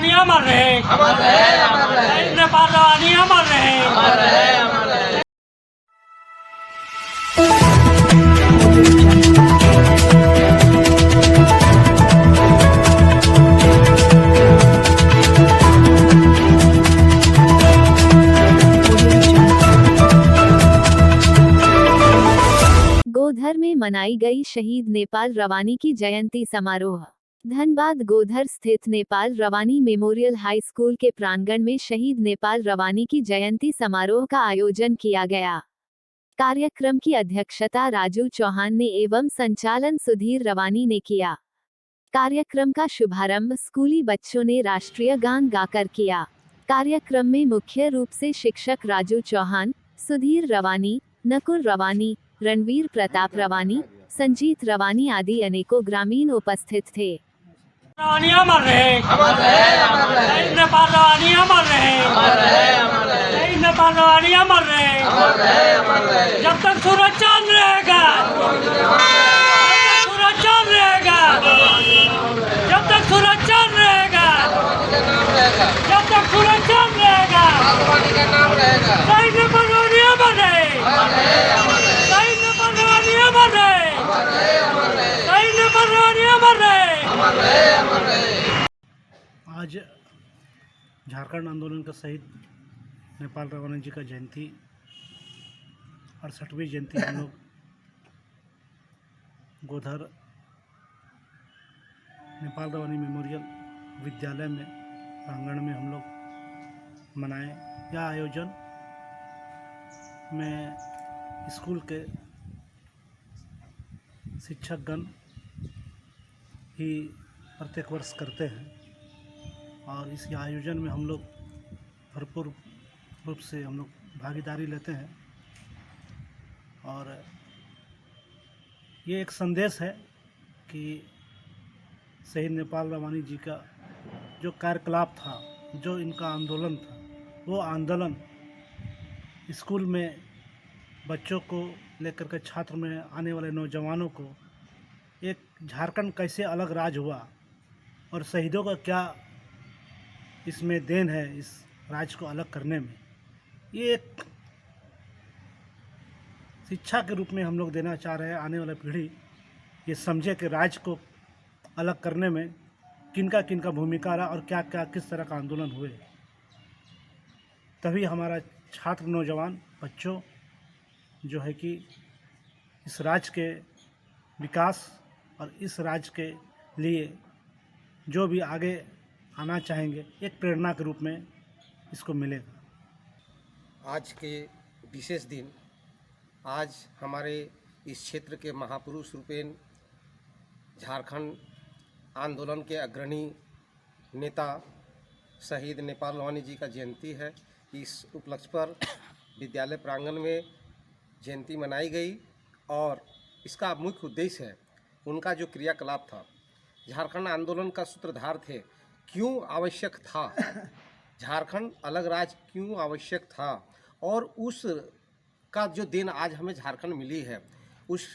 रवानी अमर रहे, शहीद नेपाल रवानी अमर रहे। गोधर में मनाई गई शहीद नेपाल रवानी की जयंती समारोह। धनबाद गोधर स्थित नेपाल रवानी मेमोरियल हाई स्कूल के प्रांगण में शहीद नेपाल रवानी की जयंती समारोह का आयोजन किया गया। कार्यक्रम की अध्यक्षता राजू चौहान ने एवं संचालन सुधीर रवानी ने किया। कार्यक्रम का शुभारंभ स्कूली बच्चों ने राष्ट्रीय गान गाकर किया। कार्यक्रम में मुख्य रूप से शिक्षक राजू चौहान, सुधीर रवानी, नकुल रवानी, रणवीर प्रताप रवानी, संजीत रवानी आदि अनेकों ग्रामीण उपस्थित थे। रवानी अमर रहे, शहीद नेपाल रवानी अमर रहे, शहीद नेपाल रवानी अमर रहे। जब तक सूरज चांद रहेगा, सूरज चांद रहेगा, जब तक सूरज चांद रहेगा, जब तक सूरज चांद रहेगा, शहीद नेपाल रवानी अमर रहे, शहीद नेपाल रवानी अमर रहे, शहीद नेपाल रवानी अमर रहे। आज झारखंड आंदोलन का शहीद नेपाल रवानी जी का जयंती 68वीं जयंती हम लोग गोधर नेपाल रवानी मेमोरियल विद्यालय में प्रांगण में हम लोग मनाए। यह आयोजन में स्कूल के शिक्षकगण ही प्रत्येक वर्ष करते हैं और इस आयोजन में हम लोग भरपूर रूप से हम लोग भागीदारी लेते हैं और ये एक संदेश है कि शहीद नेपाल रवानी जी का जो कार्यकलाप था, जो इनका आंदोलन था, वो आंदोलन स्कूल में बच्चों को लेकर के छात्र में आने वाले नौजवानों को एक झारखंड कैसे अलग राज्य हुआ और शहीदों का क्या इसमें देन है इस राज्य को अलग करने में, ये एक शिक्षा के रूप में हम लोग देना चाह रहे हैं। आने वाला पीढ़ी ये समझे कि राज्य को अलग करने में किनका किनका भूमिका रहा और क्या क्या किस तरह का आंदोलन हुए, तभी हमारा छात्र नौजवान बच्चों जो है कि इस राज्य के विकास और इस राज्य के लिए जो भी आगे आना चाहेंगे एक प्रेरणा के रूप में इसको मिलेगा। आज के विशेष दिन, आज हमारे इस क्षेत्र के महापुरुष रूपेण झारखंड आंदोलन के अग्रणी नेता शहीद नेपाल रवानी जी का जयंती है। इस उपलक्ष्य पर विद्यालय प्रांगण में जयंती मनाई गई और इसका मुख्य उद्देश्य है उनका जो क्रियाकलाप था, झारखंड आंदोलन का सूत्रधार थे, क्यों आवश्यक था, झारखंड अलग राज्य क्यों आवश्यक था और उस का जो देन आज हमें झारखंड मिली है, उस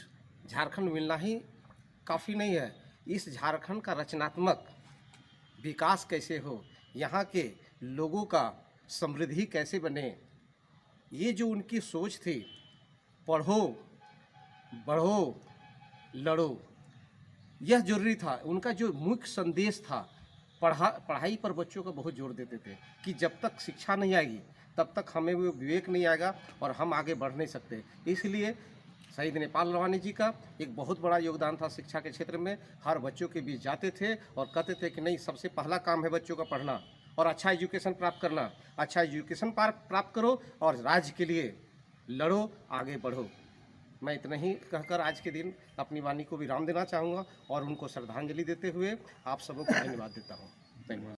झारखंड मिलना ही काफ़ी नहीं है। इस झारखंड का रचनात्मक विकास कैसे हो, यहाँ के लोगों का समृद्धि कैसे बने, ये जो उनकी सोच थी, पढ़ो बढ़ो लड़ो, यह जरूरी था। उनका जो मुख्य संदेश था, पढ़ाई पर बच्चों का बहुत जोर देते थे कि जब तक शिक्षा नहीं आएगी तब तक हमें वो विवेक नहीं आएगा और हम आगे बढ़ नहीं सकते। इसलिए शहीद नेपाल रवानी जी का एक बहुत बड़ा योगदान था शिक्षा के क्षेत्र में। हर बच्चों के बीच जाते थे और कहते थे कि नहीं, सबसे पहला काम है बच्चों का पढ़ना और अच्छा एजुकेशन प्राप्त करना। अच्छा एजुकेशन प्राप्त करो और राज्य के लिए लड़ो, आगे बढ़ो। मैं इतना ही कहकर आज के दिन अपनी वाणी को विराम देना चाहूँगा और उनको श्रद्धांजलि देते हुए आप सबों को धन्यवाद देता हूँ। धन्यवाद।